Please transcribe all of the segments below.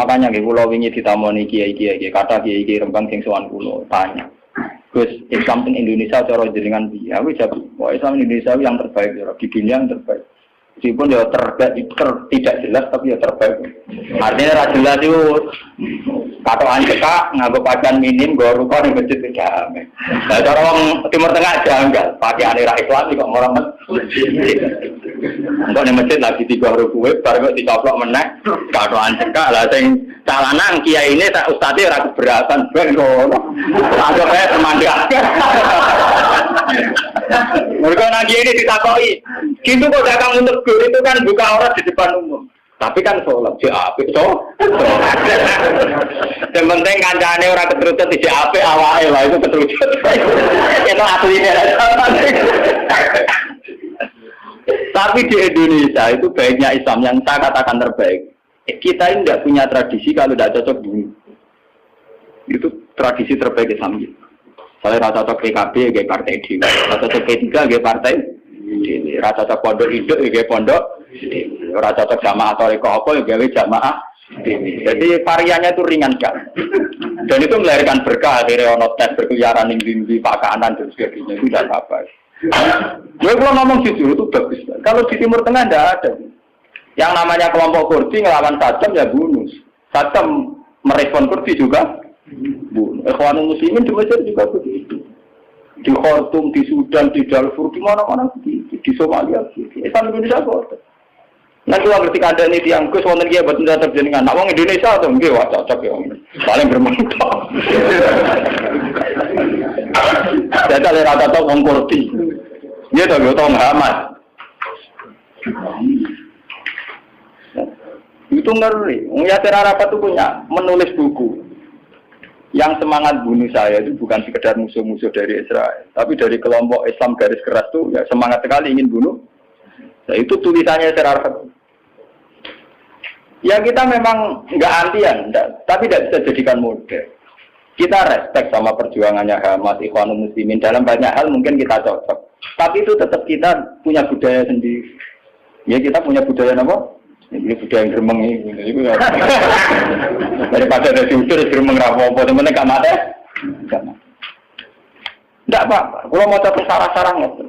Makanya nggih kula wingi ditamoni kiai-kiai, kata kiai Rembang sing sowan kula tanya. Gus, Islam in Indonesia cara jenengan piye? Aku jawab, Islam Indonesia yang terbaik ya, di dunia yang terbaik. Meskipun ya tidak jelas tapi ya terbaik. Artinya ra jelas itu katokan cekak nganggo pakaian minim nggo rukun ning masjid tidak ame. Lah cara wong Timur Tengah janggal, pakaian ra Islam kok ora masjid. Engko ning masjid lagi tiga rukuwe bar kok dicoplok meneh katokan cekak lah sing calanan kiai ini tak ustaze ora keberatan ben ngono. Ada kayak termandak. Mereka nagi ini ditakoki, gitu kok dagang untuk guru itu kan buka aurat di depan umum. Tapi kan sholat, JAP, yang penting kancane orang keterucut di JAP awalnya lah itu keterucut. Itu aslinya. Tapi di Indonesia itu baiknya Islam yang saya katakan terbaik. Kita ini tidak punya tradisi kalau tidak cocok dulu. Itu tradisi terbaik Islam. Saya rasa cocok PKB kayak partai D, rasa cocok P3 kayak partai D, rasa cocok pondok hidup kayak pondok, rasa cocok jamaah atau apa kayak jamaah. Jadi variannya itu ringan kan. Dan itu melahirkan berkah dari ono tes berkeliaran di pakanan dan sebagainya itu tidak apa-apa. Gue kalau ngomong jujur itu bagus. Kalau di Timur Tengah tidak ada. Yang namanya kelompok Kurdi ngelawan Saddam ya bunuh. Saddam merespon Kurdi juga. Ikhwanul Muslimin di Mesir juga begitu. Di Khartoum, di Sudan, di Darfur, di mana-mana begitu. Di Somalia begitu. Islam Indonesia kok. Nanti kalau ketika ada ini yang Gus wonten kiai boten terjenengan. Nak wong Indonesia to nggih wae cocok ya. Paling bermanfaat. Dadi ale rata to wong Kurdi. Dia to yo to Muhammad. Itu ngeri. Yasir Arafat itu punya menulis buku. Yang semangat bunuh saya itu bukan sekedar musuh-musuh dari Israel, tapi dari kelompok Islam garis keras itu ya semangat sekali ingin bunuh. Nah, itu tulisannya Arafat. Ya kita memang nggak antian, tapi tidak bisa jadikan model. Kita respect sama perjuangannya Hamas, Ikhwanul Muslimin dalam banyak hal mungkin kita cocok. Tapi itu tetap kita punya budaya sendiri. Ya kita punya budaya apa? Ini budaya yang geremeng ini. Daripada ada diusir geremeng rapopo, temennya gak mati. Tidak apa-apa. Kalau mau capai sarang-sarang itu,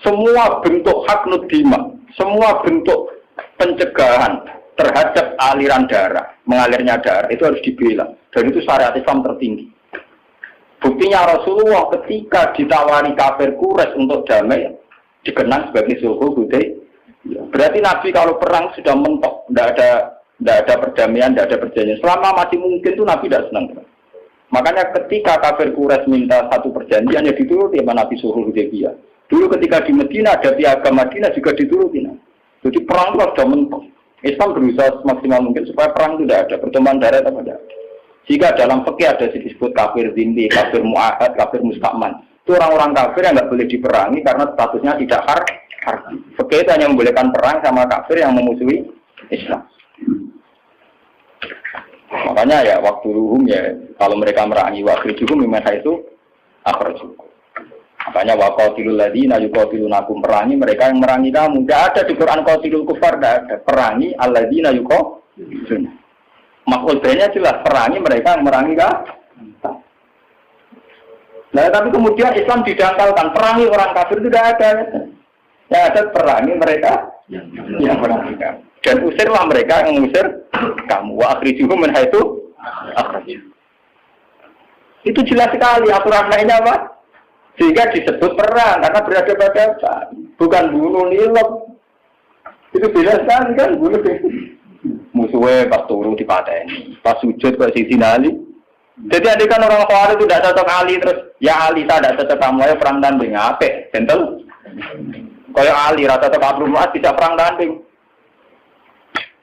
semua bentuk hak nudima, semua bentuk pencegahan terhadap aliran darah, mengalirnya darah itu harus dibela. Dan itu syariat Islam tertinggi. Buktinya Rasulullah ketika ditawari kafir Quraisy untuk damai, dikenang sebagai sulhul Hudaybiyah. Berarti Nabi kalau perang sudah mentok, tidak ada perdamaian, tidak ada perjanjian. Selama masih mungkin itu Nabi tidak senang. Makanya ketika kafir Quraisy minta satu perjanjian, ya dituruti sama Nabi sulhul Hudaybiyah. Dulu ketika di Medina ada piagam Madinah juga dituruti. Jadi perang itu sudah mentok. Islam berusaha semaksimal mungkin supaya perang itu tidak ada, pertumpahan darah tidak ada. Jika dalam fikih ada disebut kafir zimmi, kafir mu'ahad, kafir musta'man. Itu orang-orang kafir yang nggak boleh diperangi karena statusnya tidak harbi. Fikih itu hanya membolehkan perang sama kafir yang memusuhi Islam. Makanya ya waktu ruhum ya kalau mereka merangi waktu juhum memang itu akhrajukum. Makanya waqatilul ladzina yuqatilunakum, perangi mereka yang merangi kamu. Tidak ada di Quran qatilul kufar, tidak ada. Perangi alladzina yuqatilun. Maksudnya jelas perangi mereka yang merangi kamu. Nah tapi kemudian Islam didangkalkan perangi orang kafir itu tidak ada. Ya ada perangi mereka yang merangi kamu. Dan usirlah mereka yang mengusir kamu. Wa akhrijuhum min haitsu akhrajuhum. Itu jelas sekali aturan lainnya apa? Sehingga disebut perang karena berhadapan-hadapan, bukan bunuh nilai. Itu beda sekali kan bunuh. Musuhnya pas turu dipateni, pas sujud kok sisi nali. Jadi adekan orang Khawarij itu tidak cocok Ali terus ya Ali tidak cocok kamu ya perang tanding apik, gentle. Kayak Ali rata cocok Amr bin As bisa perang tanding.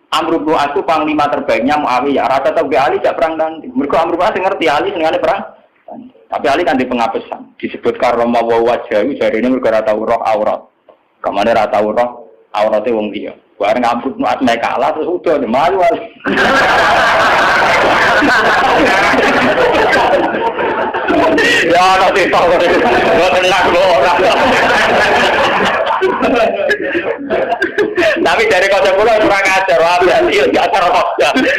Amr bin As itu panglima terbaiknya Muawiyah, rata cocok Ali tidak perang tanding. Mergo Amr bin As ngerti Ali senengane perang. Tapi Ali kan di pengapesan disebut karoma wa wajah jari ini mergo ora tau roh aurat. Kamane ora tau roh aurate wong liya. Bareng Amr bin As naik kalah terus udah maju. Ya nanti tahu tenang loh. Tapi Tapi dari kocok kula kurang ajar, wah berarti enggak terus.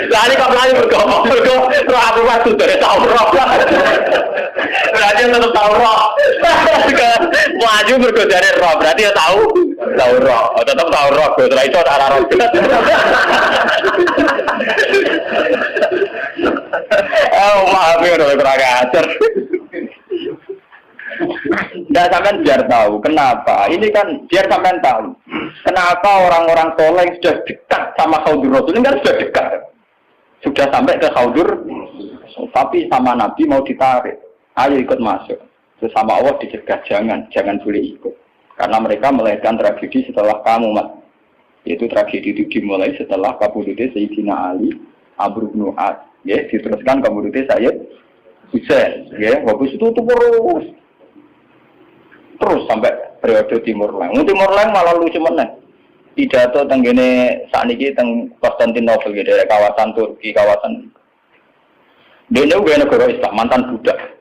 Lah ini kok mlayu mergo aku masuk dari Taurat. Berarti tetap Taurat. Maju mergo dari roh, berarti ya tahu Taurat. Tetap Taurat, ora iso ora roh. Maaf ya udah kurang ajar. Nggak sampean biar tahu kenapa. Ini kan biar sampean tahu kenapa orang-orang soleh sudah dekat sama Khaudur Rasul. Ini kan sudah dekat, sudah sampai ke Khaudur, tapi sama Nabi mau ditarik. Ayo ikut masuk. Terus sama Allah dicegah jangan boleh ikut. Karena mereka melahirkan tragedi setelah kamu, Mas. Yaitu tragedi itu dimulai setelah kabudutnya Sayyidina Ali, Amr bin As. Ya, diteruskan kabudutnya Sayyid Husain. Ya, bagus itu terus sampai periode Timur Leng. Timur Leng malah lucu meneh. Pidato tenggene sakniki teng Konstantinopel gitu, dari kawasan Turki, kawasan dene uga negara Islam, mantan budak.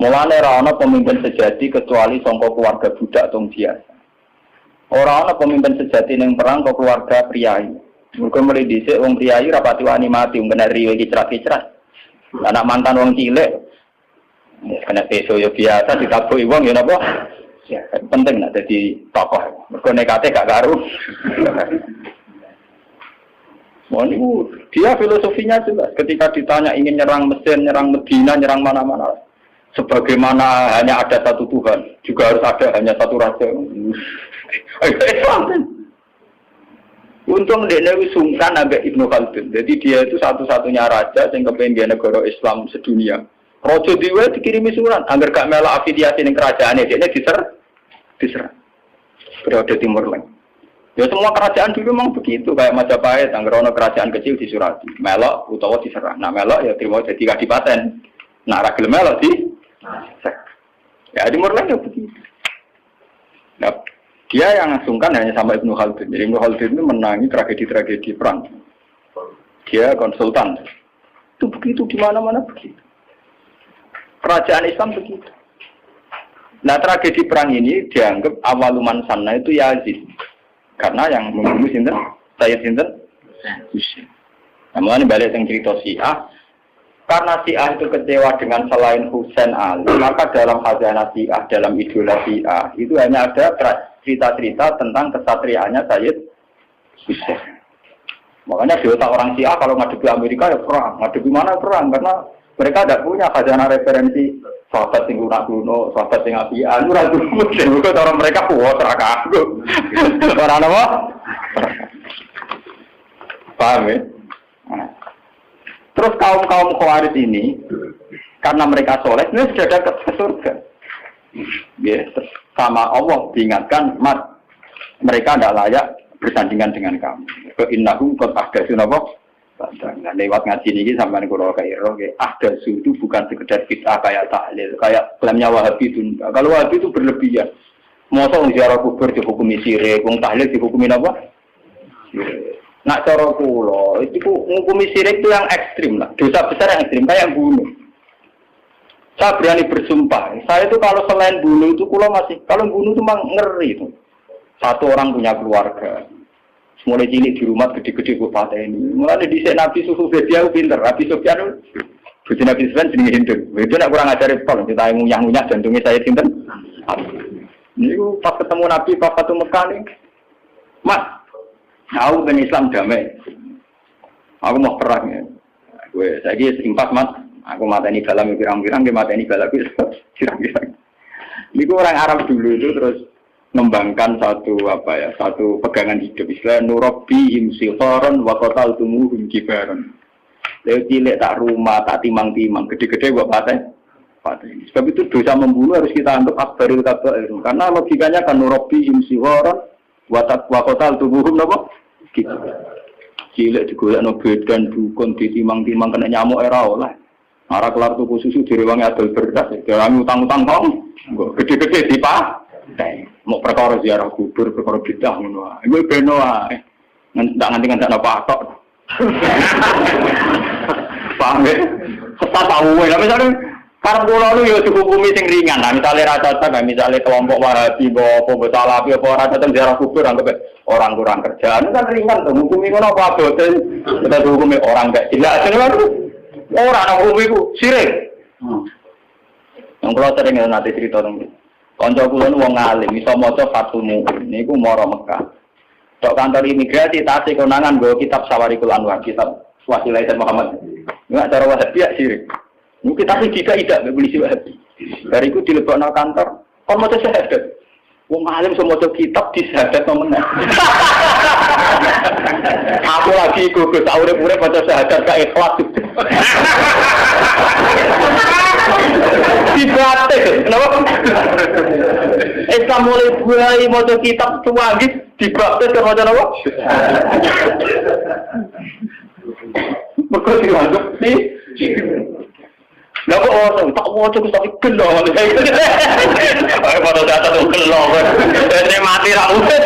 Mulane ora ana pemimpin sejati kecuali sangka keluarga budak tong biasa. Ora ana pemimpin sejati ning perang kok keluarga priyayi. Mergo mulai dhisik wong priyayi rapati wani mati, kena riwe kicrat-kicrat. Anak mantan wong cilik kena peso ya biasa ditabuhi wong ya napa? Ya, penting nak dadi tokoh. Mergo nekate gak karu. Dia filosofinya jelas. Ketika ditanya ingin nyerang Mesir, nyerang Medina, nyerang mana-mana. Sebagaimana hanya ada satu Tuhan, juga harus ada hanya satu raja. Untung dia sungkan ambek Ibnu Khaldun. Jadi dia itu satu-satunya raja yang kepengen negara Islam sedunia. Raja Dewa dikirimi surat, agar gak melak afiliasi dengan kerajaan dia diserang. Periode Timur Leng. Ya semua kerajaan dulu memang begitu, kayak Majapahit, agar ono kerajaan kecil disurati, melok utawa diserang. Nah melok ya terima jadi kadipaten. Nah ragil melok di. Ya Timur Leng ya begitu. Nah, dia yang sungkan hanya sama Ibnu Khaldun. Jadi Ibnu Khaldun itu menangi tragedi-tragedi perang. Dia konsultan. Itu begitu di mana-mana begitu. Kerajaan Islam begitu. Nah tragedi perang ini dianggap awaluman sana itu Yazid. Karena yang membunuh sinten, Sayyid sinten, Husain. Namun balik yang cerita Syiah. Karena Syiah itu kecewa dengan selain Husain Ali, maka dalam khazanah Syiah, dalam idola Syiah itu hanya ada cerita-cerita tentang kesatriaannya Sayyid Husain. Makanya di otak orang Syiah kalau ngadepi Amerika ya perang, ngadepi mana perang, karena mereka tidak punya khazanah referensi sahabat yang kuno, sahabat yang apian, itu ragu muslim, orang mereka kuat, seraka aku. Orang apa? Paham ya? Terus kaum-kaum Khawarij ini, karena mereka soleh, ini sudah dekat ke surga. Ya, sama Allah diingatkan, Mat, mereka tidak layak bersandingan dengan kamu. Innahum qad ahdatsu napa? Nah, lewat ngaji ini sampai kalau kayak ahdatsu itu bukan sekedar bid'ah kayak tahlil, kayak klaimnya Wahabi itu. Kalau Wahabi itu berlebihan. Mosok ziarah kubur dihukumi syirik, wong tahlil dihukumi apa? Nak cara kula, itu menghukumi syirik itu yang ekstrim lah. Dosa besar yang ekstrim, kayak bunuh. Saya berani bersumpah, saya itu kalau selain bunuh itu kula masih, kalau bunuh itu memang ngeri itu. Satu orang punya keluarga. Mulai cilik di rumah gede-gede gue patah ini. Mulai di Nabi Suhu dia pinter. Nabi Sufyan itu Nabi Sufyan jenis Hindu. Itu nak kurang ajarin pol. Kita yang ngunyah jantungnya saya pinter. Ini pas ketemu Nabi pas satu Mekah nih. Mas, aku dengan Islam damai. Aku mau perang ya. Gue saya kira impas mas. Aku mata ini dalam pirang-pirang, dia mata ini dalam pirang-pirang. Ini orang Arab dulu itu terus mengembangkan satu pegangan hidup istilah nurabbihim sigharan wa qataltumuhum kibaran. Lewat cilik tak rumah, tak timang-timang, gede-gede buat patah. Sebab itu dosa membunuh harus kita anggap akbaril kabair. Karena logikanya kan nurabbihim sigharan wa qataltumuhum napa? Cilik digolekno bedan dukun ditimang-timang kena nyamuk era oleh. Ora kelar tuku susu direwangi adol beras, direwangi utang-utang kok. Gede-gede dipah. Mau perkara ziarah kubur, perkara bidah ngono wae. Iku beno wae. Nganti-nganti apa tok. Paham ya? Kita tahu ya, misalnya Karena pulau lu yo dihukumi sing ringan. Nah, misalnya rasa cocok, misalnya kelompok Wahabi, apa Salafi, apa rasa cocok ziarah kubur, anggap orang kurang kerjaan itu kan ringan tuh. Hukumi ngono apa boten? Kita hukumi orang gak jelas. Orang nang hukumi ku sirik. Yang kalau sering nanti cerita tentang konco kula nu wong alim, iso maca Fathul Mu'in niku mara Mekah. Tok kantor imigrasi tasih konangan nggo kitab Sawarikul Anwar, kitab Wasilah Sayyid Muhammad. Enggak cara Wahabi ya sirik. Mungkin tapi tidak polisi Wahabi. Dari itu dilebokno kantor, kon maca syahadat. Wong alim semua kitab di syahadat temen. Aku lagi gugus urip-urip maca syahadat gak ikhlas. Dibatik, kenapa? Islam mulai mulai maca kitab tuwagis dibatik ke maca apa? Mergo dianggap sih. Lah kok tak mau cukup tapi gelo. Ayo pada data tuh gelo. Ini mati ra urip.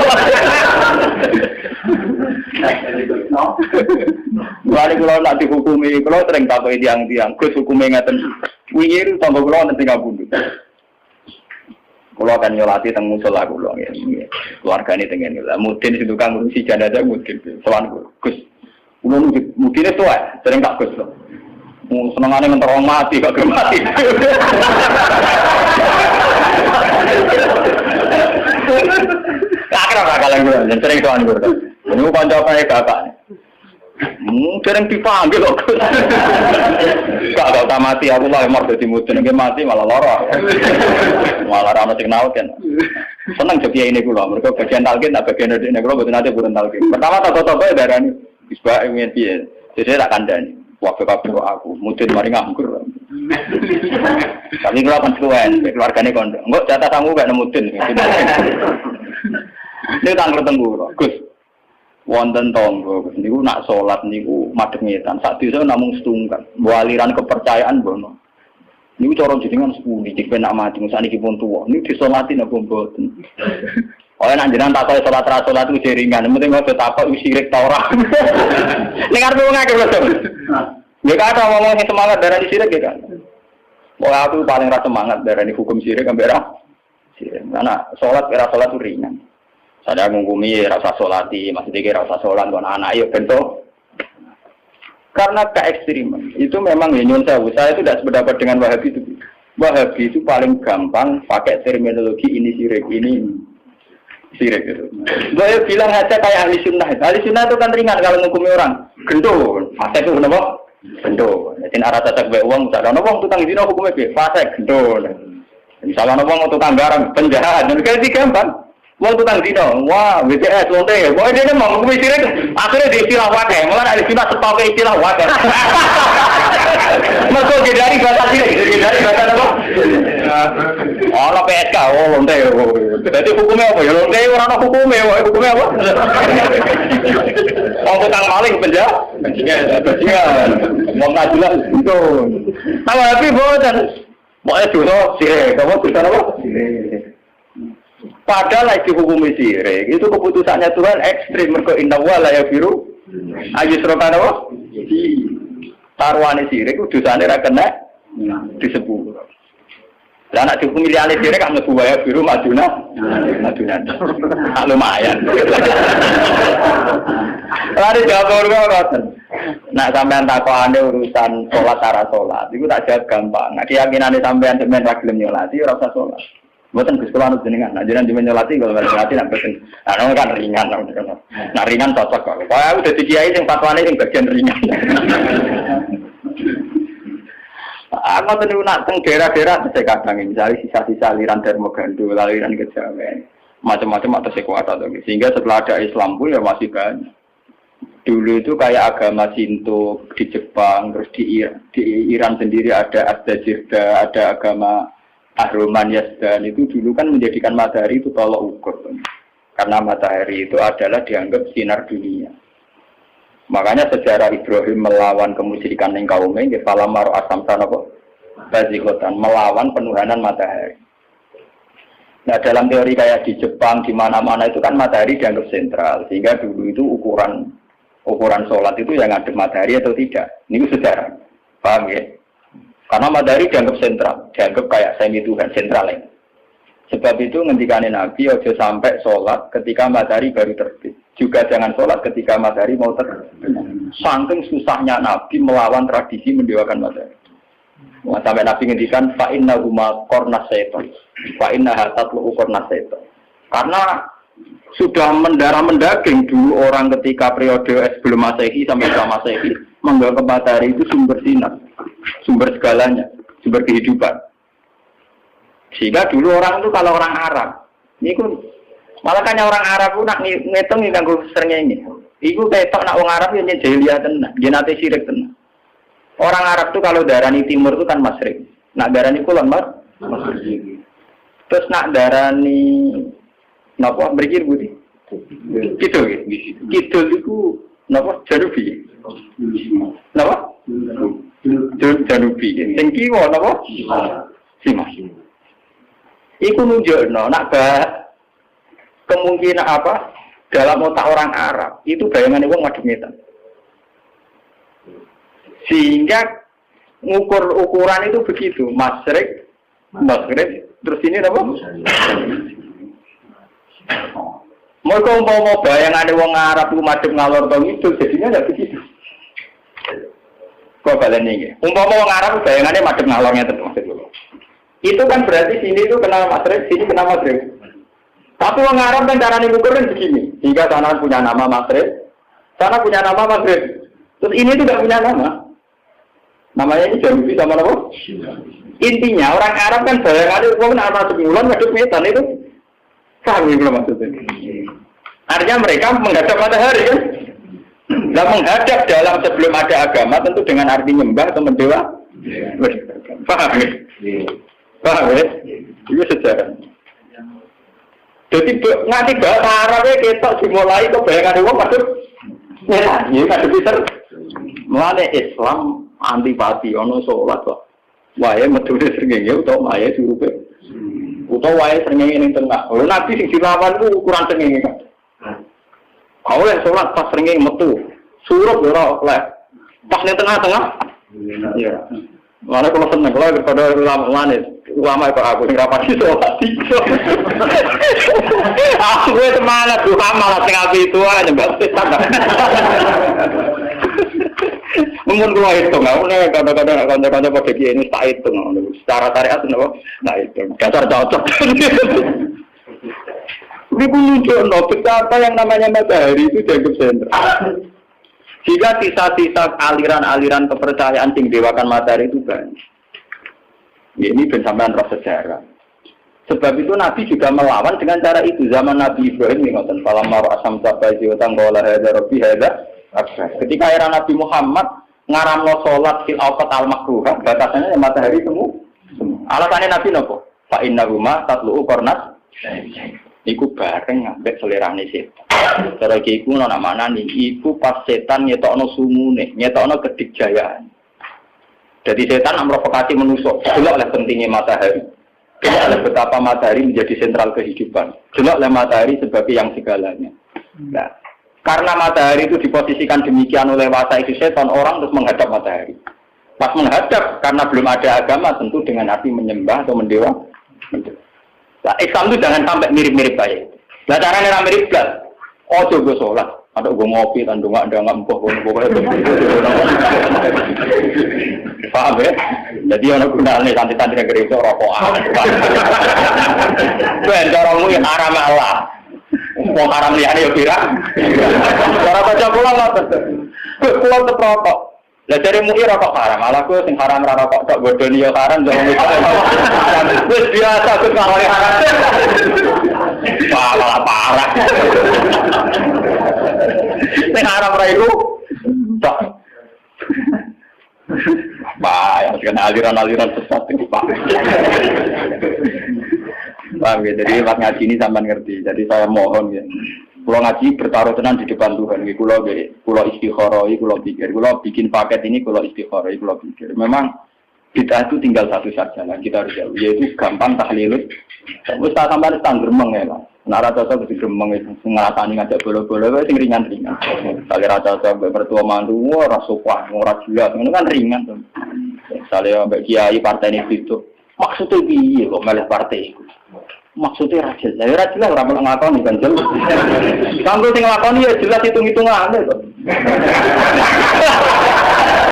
Balik kalau nak dihukumi, kalau sering takoki tiang-tiang, Gus hukume ngaten. Wingi tanggo kula wonten 30. Kula kan nyolati teng musala kula nggih. Keluargane teng ngene lha mudin sing tukang ngurusi jenazah mudin. Sowan Gus. Kula mudine tuwa, sering tak Gus. Senengane ngentar wong mati gak gelem mati. Kakek ora kalen kula, sering sowan kula. Niku kanca kaya kakak. Sering dipanggil kok. Gak tau mati aku malah mau dadi mudin nggih mati malah lara. Malah ra ono sing nauten. Seneng jo kiai niku lho, mergo bagian talqin tak bagian ndekne kula mboten ate purun talqin. Pertama toko-toko darani wis bae ngene piye. Jadi tak kandhani. Kabeh aku mudin mari nganggur. Tapi kula kan suwen, keluargane kondo. Engko jatah sangu gak nemudin. Nek tangger tenggu, Gus. Wonten tangga niku nak salat niku madhep ngetan. Sak desa namung setunggal. Aliran kepercayaan bono. Niku cara jenengan sepuni jek penak mati saniki pun tuwa. Niku disolati napa mboten. Oh nek jenengan takoki salat ra salat ku jeringan, penting kok takok wis sirik ta ora. Nek arep wong akeh lho. Ya kata ngomong sing semangat darani sirik ya kan. Wong aku paling ra semangat darani hukum sirik ambek ra. Sirik. Karena salat ora salat ku ringan. Saya ngukumi rasa solati, maksudnya rasa solat kon anak yuk bentuk. Karena keekstriman itu memang nyun sewu. Saya itu tidak sependapat dengan Wahabi itu. Wahabi itu paling gampang pakai terminologi ini sirik, ini sirik itu. Saya bilang aja kayak ahli sunnah. Ahli sunnah itu kan ringan kalau ngukumi orang. Gendul, fase itu kenapa? Gendul. Jadi arah cacat baik uang, misalnya uang tukang zina hukumnya fase gendul. Misalnya uang tukang garam penjahat, dan kayak gampang. Wong tukang dino, wah, BTS, lonte, pokoknya dia mau ngukumi sirik, akhirnya di istilah wadah, malah ada istilah setau ke istilah wadah. Masuk dari bahasa sirik, dari bahasa apa? Oh, PSK, oh lonte, jadi hukumnya apa ya? Lonte orang hukumnya apa? Wong tukang maling penjahat, bajingan, mau nggak jelas itu. Tapi bosan, pokoknya dosa sirik, kamu dosa apa? Sirik. Padahal lagi hukumi sirik itu keputusannya Tuhan ekstrim. Mergo inna wa la yafiru ayusrokan apa? Taruhane sirik dosane ra kena disebut. Lah nek dihukumi liyane sirik kan mlebu wae biru maduna. Lumayan. Lari jawab ngoten. Nak sampean takokane urusan salat cara salat, iku tak jawab gampang. Nek keyakinane sampean sampean ra gelem nyolati ora usah salat. Bukan keseluruhan jenengan, nah jenengan dimenyolati kalau menyolati nak beten, nah kan ringan, nah ringan cocok kok. Kalau aku jadi kiai yang fatwane yang bagian ringan. Aku tuh nak teng daerah-daerah saya kadang misalnya sisa-sisa aliran Darmagando, aliran Kejawen, macam-macam atau sekuat atau sehingga setelah ada Islam pun ya masih banyak. Dulu itu kayak agama Shinto di Jepang, terus di Iran sendiri ada Asdajirda, ada agama Ahruman Yazdan itu dulu kan menjadikan matahari itu tolok ukur. Karena matahari itu adalah dianggap sinar dunia. Makanya sejarah Ibrahim melawan kemusyrikan yang kaumnya, falamar asam tanapa bazikotan, melawan penuhanan matahari. Nah dalam teori kayak di Jepang, di mana-mana itu kan matahari dianggap sentral. Sehingga dulu itu ukuran sholat itu yang ada matahari atau tidak. Ini sejarah. Paham ya? Karena matahari dianggap sentral, dianggap kayak semi Tuhan sentral ini. Sebab itu ngendikane Nabi ojo sampai sholat ketika matahari baru terbit. Juga jangan sholat ketika matahari mau terbit. Saking susahnya Nabi melawan tradisi mendewakan matahari. Sampai Nabi ngendikan fa inna huma qarnas syaitan. Fa inna hatatlu qarnas syaitan. Karena sudah mendarah mendaging dulu orang ketika periode sebelum Masehi sampai setelah Masehi menganggap matahari itu sumber sinar, sumber segalanya, sumber kehidupan. Sehingga dulu orang itu kalau orang Arab, ini pun malah kan orang Arab pun nak ngitung nih kanggo srengenge. Iku ketok nak wong Arab yang jahiliyah tenan, dia nate syirik tenan. Orang Arab tuh kalau darani timur itu kan masyrik. Nak darani kulon masyrik. Terus nak darani napa mriki budi? Kidul. Kidul iku napa janubi. Napa? Janubi. Sing kiwa napa? Simas. Iku nunjukno nak kemungkinan apa dalam otak orang Arab itu bayangannya wong madhep ngetan. Sehingga ukuran itu begitu, masyrik, maghrib, terus ini apa? Mereka mau bayangannya wong Arab itu madhep ngalor tong itu jadinya enggak begitu. Kok balen iki? Umpama wong Arab bayangannya madhep ngalornya terus maksud lho. Itu kan berarti sini itu kena maghrib, sini kena maghrib. Tapi orang Arab kan cara ngukurin begini. Jika sana punya nama maghrib, sana punya nama maghrib. Terus ini itu tidak punya nama. Namanya ini Janubi sama apa? Intinya orang Arab kan bayangannya orang Arab masuk bulan, masuk metan itu. Kami belum maksudnya. Artinya mereka menghadap matahari kan. Nah menghadap dalam sebelum ada agama tentu dengan arti nyembah atau mendewa. Paham ya? Paham ya? Itu sejarah. Jadi nganti bahasa Arabnya kita dimulai ke bayangan orang masuk ya, ini ada bisa mulai Islam antipati, ono sholat kok wae medune srengenge utawa wae surupe utawa wae srengenge ning tengah. Lho Nabi sing dilawan ku ukuran srengenge kan. Kau oleh sholat pas srengenge metu surup ora oleh pas ning tengah-tengah. Iya. Mana kalau seneng kalau kepada ulama itu aku sing rapati sholat tiga. Aku itu malah duha malah tengah itu aja nggak setan. Mungkin kalau hitung, aku nih kadang-kadang konco-konco pada ini tak hitung. Secara syariat kenapa? Nah itu dasar cocok. Ini pun nunjuk, betapa yang namanya matahari itu dianggap sentral. Jika sisa-sisa aliran-aliran kepercayaan sing dewakan matahari itu banyak. Ya, ini bersamaan roh sejarah. Sebab itu Nabi juga melawan dengan cara itu. Zaman Nabi Ibrahim ngoten falamma asam sabaji wa tangqala hadza rabbi hadza. Ketika era Nabi Muhammad ngaramno salat fil awqat al makruhah, batasannya matahari semua. Alasannya Nabi napa? Fa innahuma tatlu'u qarnas. Iku bareng ngambek selerane setan. Cara iku ana maknane iku pas setan ngetokno sumune, ngetokno kedikjayaan. Jadi setan memprovokasi manusia. Delok oleh pentingnya matahari. Delok oleh betapa matahari menjadi sentral kehidupan. Delok oleh matahari sebagai yang segalanya. Nah, karena matahari itu diposisikan demikian oleh wasa itu setan, orang terus menghadap matahari. Pas menghadap karena belum ada agama tentu dengan arti menyembah atau mendewa. Nah, Islam itu jangan sampai mirip-mirip kayak itu. Nah, caranya mirip belas. Oh, coba sholat. Ada gue ngopi, tandung nggak empuk, pokoknya. Paham ya? Jadi orang gunanya santri-santri negeri itu rokokan. Ben, orangmu yang haram Allah. Mau haram lihat ya kira. Cara baca pulang lah. Pulang ke rokok. Lah dari mui rokok haram, alaku sing haram rokok tok bodoni yo haram jangan mikir. Wis biasa kuwi kalau haram. Parah. Sing haram ra iku tok. Bah, yang aliran-aliran sesat itu Pak. Paham ya, jadi pas ngaji ini sampean ngerti. Jadi saya mohon ya. Kalau ngaji bertaruh tenan di depan Tuhan, kalau istikharah, kalau pikir, kalau bikin paket ini, kalau istikharah, kalau pikir. Memang kita itu tinggal satu saja, lah. Kita harus jauh, yaitu gampang tahlilus. Terus tak sampai geremeng ya lah. Nara cocok di geremeng itu, ngerasani ngajak bola-bola, itu ringan-ringan. Kali rasa cocok bertua mandu, rasuah, jelas, itu kan ringan tuh. Misalnya mbak kiai partai ini itu, maksudnya piye kok milih partai itu? Maksudnya rajin, rajin lah orang ngakoni kan jelas. Sampai sing ngakoni ya jelas hitung-hitungan kok.